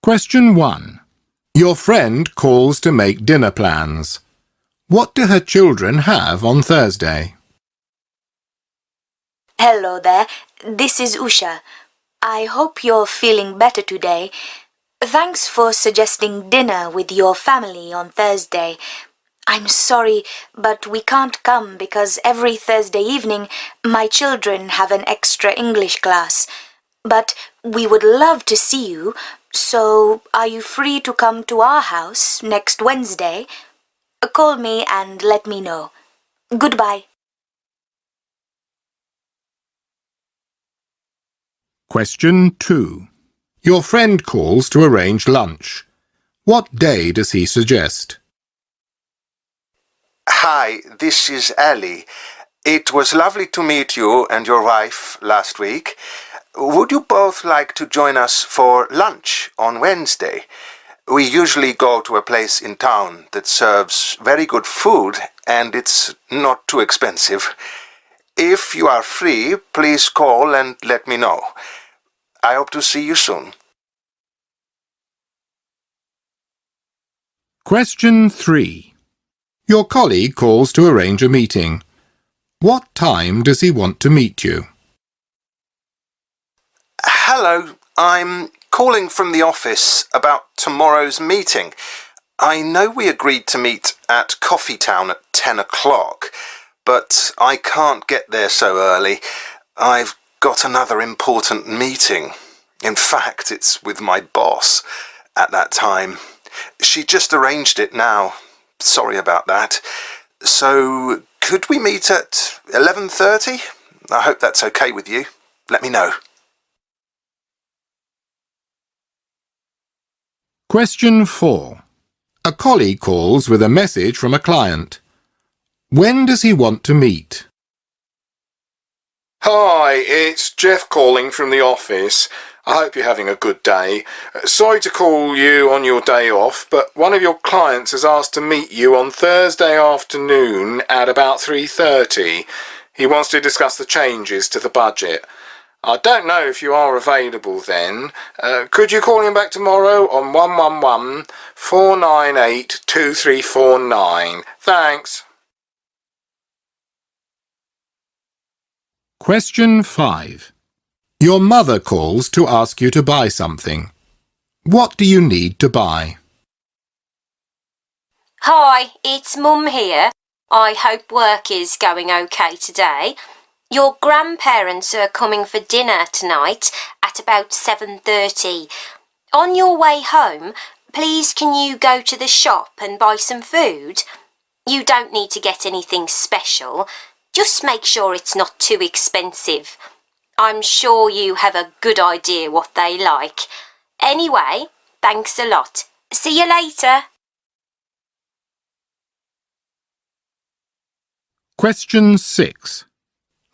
Question 1. Your friend calls to make dinner plans. What do her children have on Thursday? Hello there, this is Usha. I hope you're feeling better today. Thanks for suggesting dinner with your family on Thursday. I'm sorry, but we can't come because every Thursday evening my children have an extra English class. But we would love to see you, so are you free to come to our house next Wednesday? Call me and let me know. Goodbye. Question 2. Your friend calls to arrange lunch. What day does he suggest? Hi, this is Ali. It was lovely to meet you and your wife last week. Would you both like to join us for lunch on Wednesday? We usually go to a place in town that serves very good food and it's not too expensive. If you are free, please call and let me know. I hope to see you soon. Question 3. Your colleague calls to arrange a meeting. What time does he want to meet you? Hello, I'm calling from the office about tomorrow's meeting. I know we agreed to meet at Coffee Town at 10 o'clock, but I can't get there so early. I've got another important meeting. In fact, it's with my boss at that time. She just arranged it now. Sorry about that. So, could we meet at 11:30? I hope that's okay with you. Let me know. Question 4. A colleague calls with a message from a client. When does he want to meet? Hi, it's Jeff calling from the office. I hope you're having a good day. Sorry to call you on your day off, but one of your clients has asked to meet you on Thursday afternoon at about 3:30. He wants to discuss the changes to the budget. I don't know if you are available then. Could you call him back tomorrow on 111-498-2349? Thanks. Question 5. Your mother calls to ask you to buy something. What do you need to buy? Hi, it's Mum here. I hope work is going okay today. Your grandparents are coming for dinner tonight at about 7:30. On your way home, please can you go to the shop and buy some food? You don't need to get anything special. Just make sure it's not too expensive. I'm sure you have a good idea what they like. Anyway, thanks a lot. See you later. Question 6.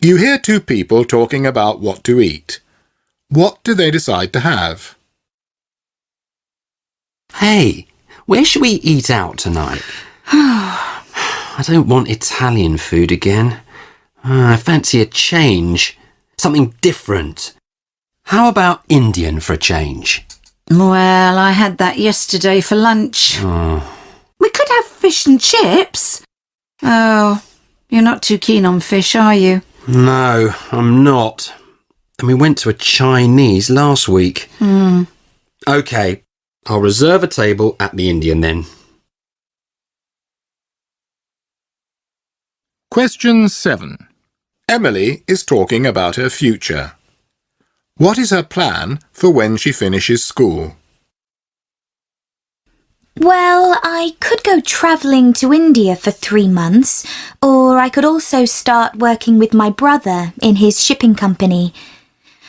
You hear two people talking about what to eat. What do they decide to have? Hey, where should we eat out tonight? I don't want Italian food again. I fancy a change. Something different. How about Indian for a change? Well, I had that yesterday for lunch. Oh. We could have fish and chips. Oh, you're not too keen on fish, are you? No, I'm not. And we went to a Chinese last week. OK, I'll reserve a table at the Indian then. Question 7. Emily is talking about her future. What is her plan for when she finishes school? Well, I could go travelling to India for 3 months, or I could also start working with my brother in his shipping company.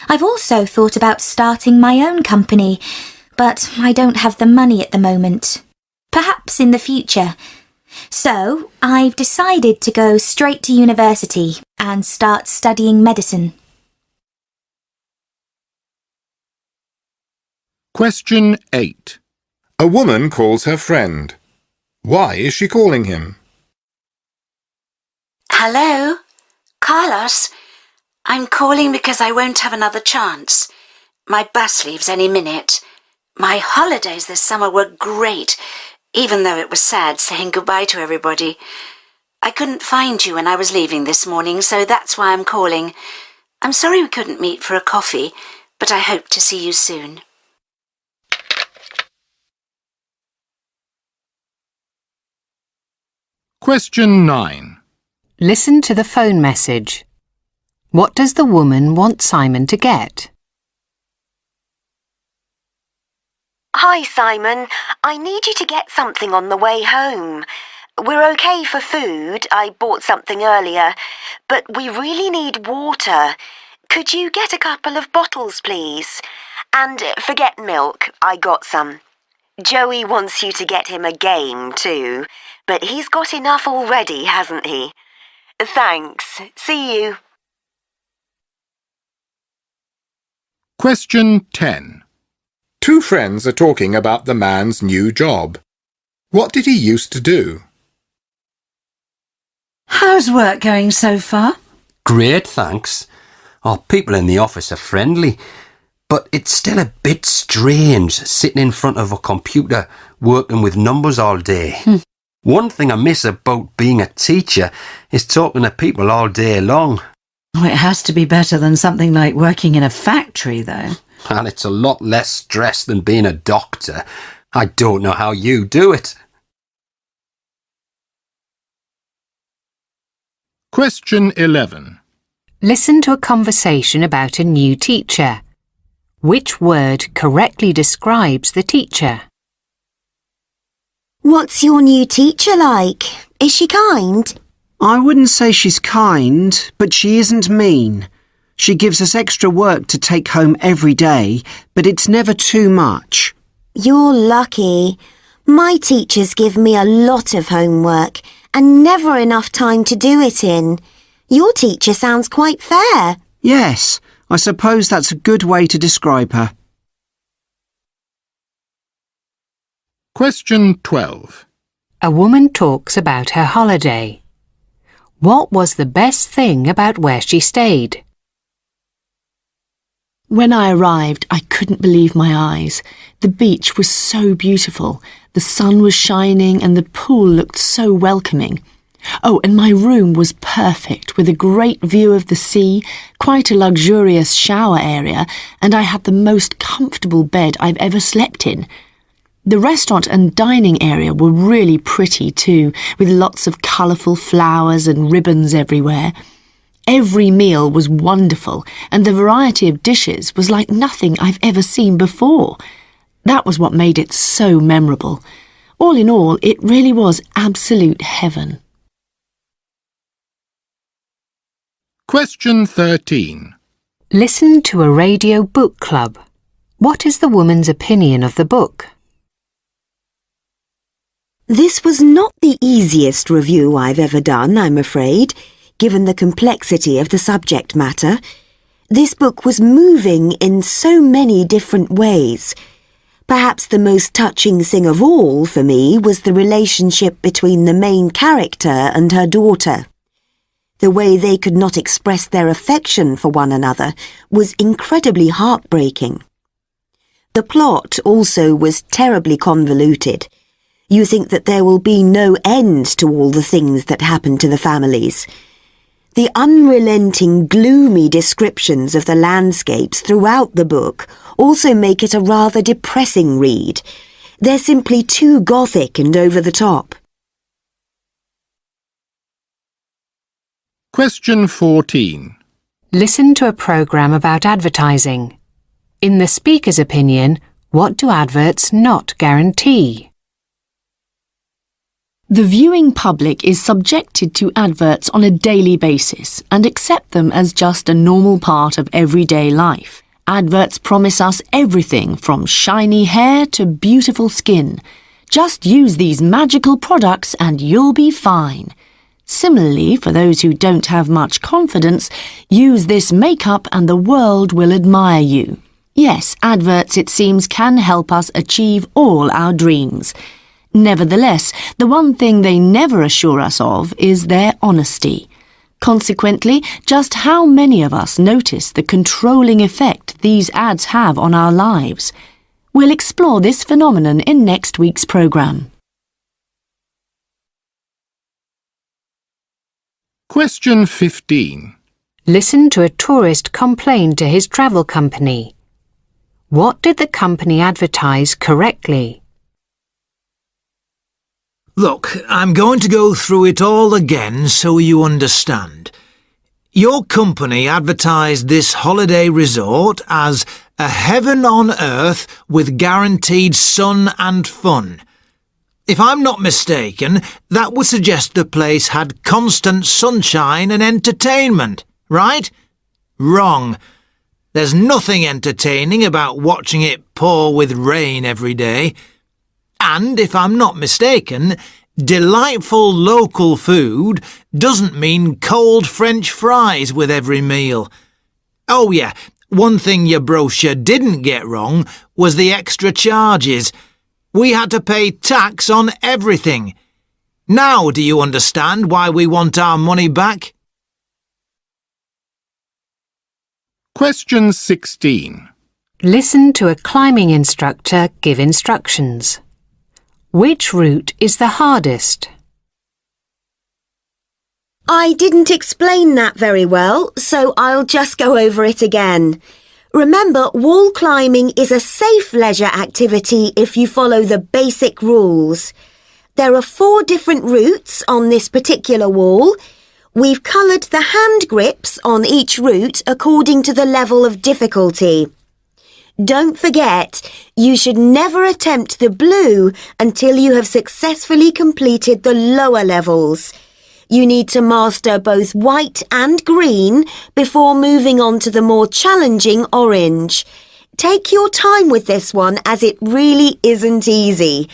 I've also thought about starting my own company, but I don't have the money at the moment. Perhaps in the future. So, I've decided to go straight to university and start studying medicine. Question 8. A woman calls her friend. Why is she calling him? Hello? Carlos? I'm calling because I won't have another chance. My bus leaves any minute. My holidays this summer were great, even though it was sad saying goodbye to everybody. I couldn't find you when I was leaving this morning, so that's why I'm calling. I'm sorry we couldn't meet for a coffee, but I hope to see you soon. Question 9. Listen to the phone message. What does the woman want Simon to get? Hi, Simon. I need you to get something on the way home. We're okay for food. I bought something earlier. But we really need water. Could you get a couple of bottles, please? And forget milk. I got some. Joey wants you to get him a game, too. But he's got enough already, hasn't he? Thanks. See you. Question 10. Two friends are talking about the man's new job. What did he used to do? How's work going so far? Great, thanks. People in the office are friendly, but it's still a bit strange sitting in front of a computer working with numbers all day. One thing I miss about being a teacher is talking to people all day long. Oh, it has to be better than something like working in a factory, though. And it's a lot less stress than being a doctor. I don't know how you do it. Question 11. Listen to a conversation about a new teacher. Which word correctly describes the teacher? What's your new teacher like? Is she kind? I wouldn't say she's kind, but she isn't mean. She gives us extra work to take home every day, but it's never too much. You're lucky. My teachers give me a lot of homework and never enough time to do it in. Your teacher sounds quite fair. Yes, I suppose that's a good way to describe her. Question 12. A woman talks about her holiday. What was the best thing about where she stayed? When I arrived, I couldn't believe my eyes. The beach was so beautiful. The sun was shining and the pool looked so welcoming. Oh, and my room was perfect, with a great view of the sea, quite a luxurious shower area, and I had the most comfortable bed I've ever slept in. The restaurant and dining area were really pretty too, with lots of colourful flowers and ribbons everywhere. Every meal was wonderful, and the variety of dishes was like nothing I've ever seen before. That was what made it so memorable. All in all, it really was absolute heaven. Question 13. Listen to a radio book club. What is the woman's opinion of the book? This was not the easiest review I've ever done, I'm afraid, given the complexity of the subject matter. This book was moving in so many different ways. Perhaps the most touching thing of all for me was the relationship between the main character and her daughter. The way they could not express their affection for one another was incredibly heartbreaking. The plot also was terribly convoluted. You think that there will be no end to all the things that happen to the families. The unrelenting, gloomy descriptions of the landscapes throughout the book also make it a rather depressing read. They're simply too gothic and over the top. Question 14. Listen to a programme about advertising. In the speaker's opinion, what do adverts not guarantee? The viewing public is subjected to adverts on a daily basis and accept them as just a normal part of everyday life. Adverts promise us everything from shiny hair to beautiful skin. Just use these magical products and you'll be fine. Similarly, for those who don't have much confidence, use this makeup and the world will admire you. Yes, adverts, it seems, can help us achieve all our dreams. Nevertheless, the one thing they never assure us of is their honesty. Consequently, just how many of us notice the controlling effect these ads have on our lives? We'll explore this phenomenon in next week's programme. Question 15. Listen to a tourist complain to his travel company. What did the company advertise correctly? Look, I'm going to go through it all again so you understand. Your company advertised this holiday resort as a heaven on earth with guaranteed sun and fun. If I'm not mistaken, that would suggest the place had constant sunshine and entertainment, right? Wrong. There's nothing entertaining about watching it pour with rain every day. And, if I'm not mistaken, delightful local food doesn't mean cold French fries with every meal. Oh yeah, one thing your brochure didn't get wrong was the extra charges. We had to pay tax on everything. Now do you understand why we want our money back? Question 16. Listen to a climbing instructor give instructions. Which route is the hardest? I didn't explain that very well, so I'll just go over it again. Remember, wall climbing is a safe leisure activity if you follow the basic rules. There are 4 different routes on this particular wall. We've coloured the hand grips on each route according to the level of difficulty. Don't forget, you should never attempt the blue until you have successfully completed the lower levels. You need to master both white and green before moving on to the more challenging orange. Take your time with this one as it really isn't easy.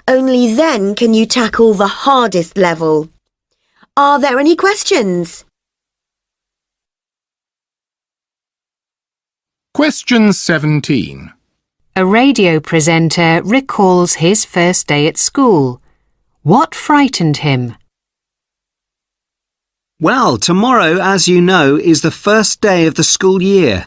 Only then can you tackle the hardest level. Are there any questions? Question 17. A radio presenter recalls his first day at school. What frightened him? Well, tomorrow, as you know, is the first day of the school year.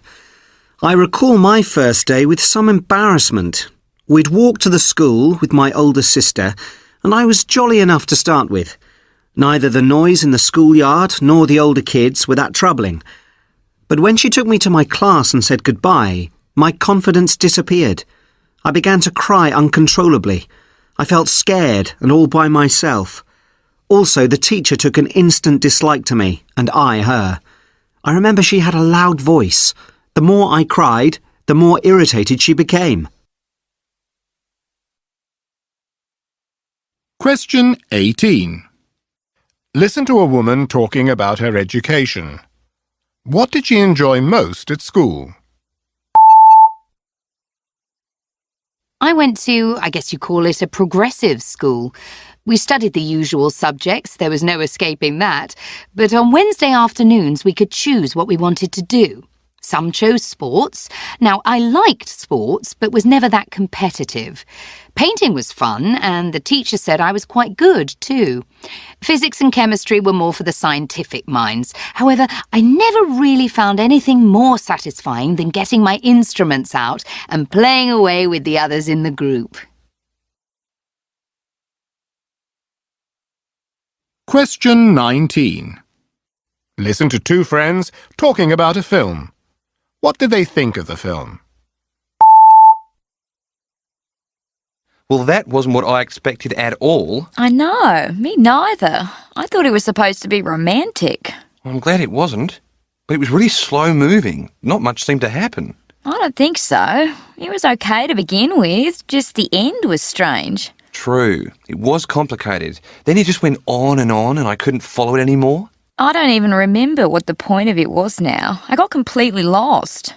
I recall my first day with some embarrassment. We'd walked to the school with my older sister, and I was jolly enough to start with. Neither the noise in the schoolyard nor the older kids were that troubling. But when she took me to my class and said goodbye, my confidence disappeared. I began to cry uncontrollably. I felt scared and all by myself. Also, the teacher took an instant dislike to me, and I her. I remember she had a loud voice. The more I cried, the more irritated she became. Question 18. Listen to a woman talking about her education. What did she enjoy most at school? I went to, I guess you call it a progressive school. We studied the usual subjects, there was no escaping that, but on Wednesday afternoons we could choose what we wanted to do. Some chose sports. Now, I liked sports, but was never that competitive. Painting was fun, and the teacher said I was quite good, too. Physics and chemistry were more for the scientific minds. However, I never really found anything more satisfying than getting my instruments out and playing away with the others in the group. Question 19. Listen to 2 friends talking about a film. What did they think of the film? Well, that wasn't what I expected at all. I know, me neither. I thought it was supposed to be romantic. I'm glad it wasn't. But it was really slow moving. Not much seemed to happen. I don't think so. It was okay to begin with, just the end was strange. True. It was complicated. Then it just went on and I couldn't follow it anymore. I don't even remember what the point of it was now. I got completely lost.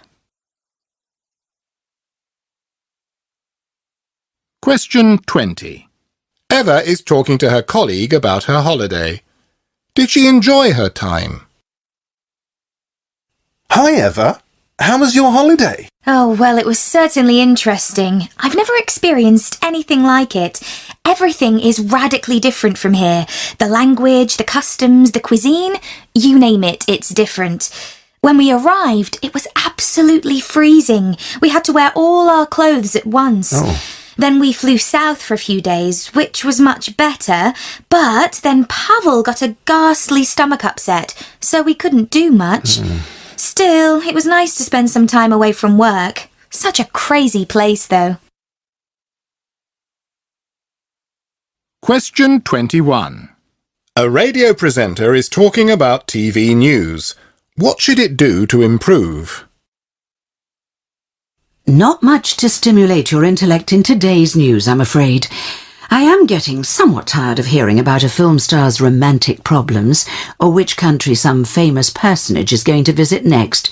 Question 20. Eva is talking to her colleague about her holiday. Did she enjoy her time? Hi, Eva. How was your holiday? Oh, well, it was certainly interesting. I've never experienced anything like it. Everything is radically different from here. The language, the customs, the cuisine, you name it, it's different. When we arrived, it was absolutely freezing. We had to wear all our clothes at once. Oh. Then we flew south for a few days, which was much better, but then Pavel got a ghastly stomach upset, so we couldn't do much. Still, it was nice to spend some time away from work. Such a crazy place, though. Question 21. A radio presenter is talking about TV news. What should it do to improve? Not much to stimulate your intellect in today's news, I'm afraid. I am getting somewhat tired of hearing about a film star's romantic problems, or which country some famous personage is going to visit next.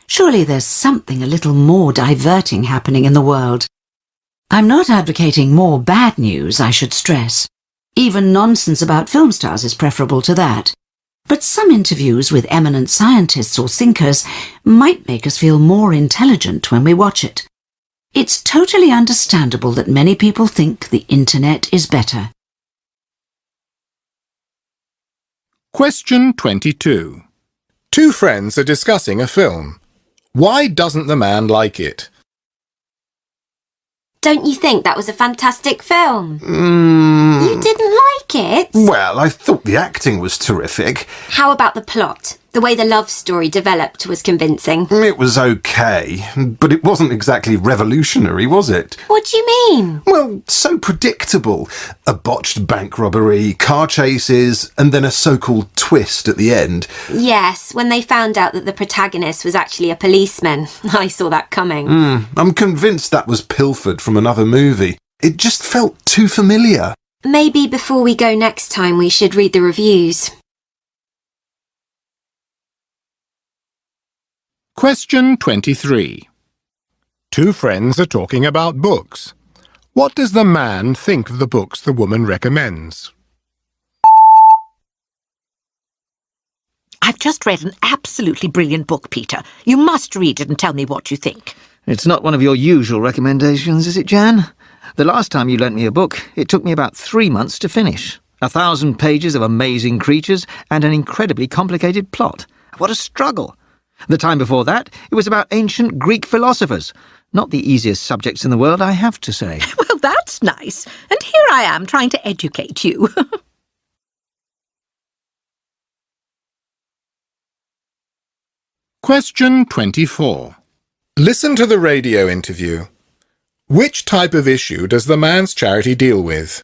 Surely there's something a little more diverting happening in the world. I'm not advocating more bad news, I should stress. Even nonsense about film stars is preferable to that. But some interviews with eminent scientists or thinkers might make us feel more intelligent when we watch it. It's totally understandable that many people think the internet is better. Question 22. Two friends are discussing a film. Why doesn't the man like it? Don't you think that was a fantastic film? You didn't like it? Well, I thought the acting was terrific. How about the plot? The way the love story developed was convincing. It was okay, but it wasn't exactly revolutionary, was it? What do you mean? Well, so predictable. A botched bank robbery, car chases, and then a so-called twist at the end. Yes, when they found out that the protagonist was actually a policeman. I saw that coming. I'm convinced that was pilfered from another movie. It just felt too familiar. Maybe before we go next time we should read the reviews. Question 23. Two friends are talking about books. What does the man think of the books the woman recommends? I've just read an absolutely brilliant book, Peter. You must read it and tell me what you think. It's not one of your usual recommendations, is it, Jan? The last time you lent me a book, it took me about 3 months to finish. 1,000 pages of amazing creatures and an incredibly complicated plot. What a struggle! The time before that, it was about ancient Greek philosophers. Not the easiest subjects in the world, I have to say. Well, that's nice. And here I am trying to educate you. Question 24. Listen to the radio interview. Which type of issue does the man's charity deal with?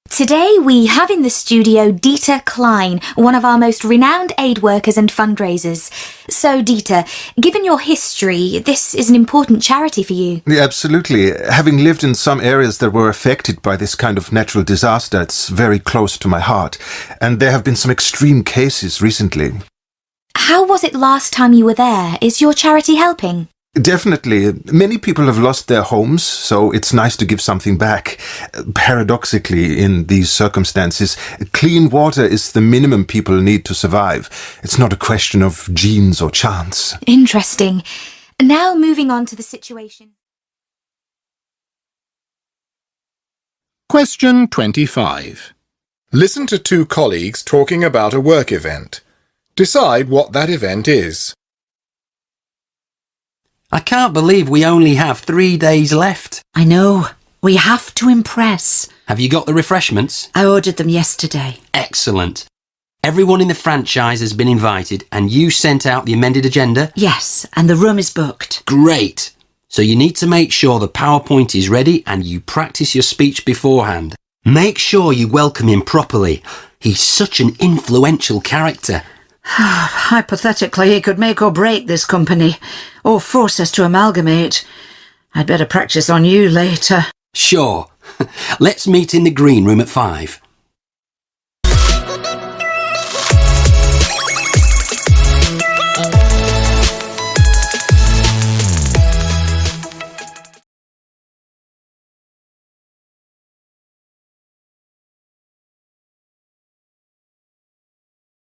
Today we have in the studio Dieter Klein, one of our most renowned aid workers and fundraisers. So, Dieter, given your history, this is an important charity for you. Yeah, absolutely. Having lived in some areas that were affected by this kind of natural disaster, it's very close to my heart. And there have been some extreme cases recently. How was it last time you were there? Is your charity helping? Definitely. Many people have lost their homes, so it's nice to give something back. Paradoxically, in these circumstances, clean water is the minimum people need to survive. It's not a question of genes or chance. Interesting. Now moving on to the situation. Question 25. Listen to two colleagues talking about a work event. Decide what that event is. I can't believe we only have 3 days left. I know. We have to impress. Have you got the refreshments? I ordered them yesterday. Excellent. Everyone in the franchise has been invited and you sent out the amended agenda? Yes, and the room is booked. Great. So you need to make sure the PowerPoint is ready and you practice your speech beforehand. Make sure you welcome him properly. He's such an influential character. Hypothetically, he could make or break this company, or force us to amalgamate. I'd better practice on you later. Sure. Let's meet in the green room at 5.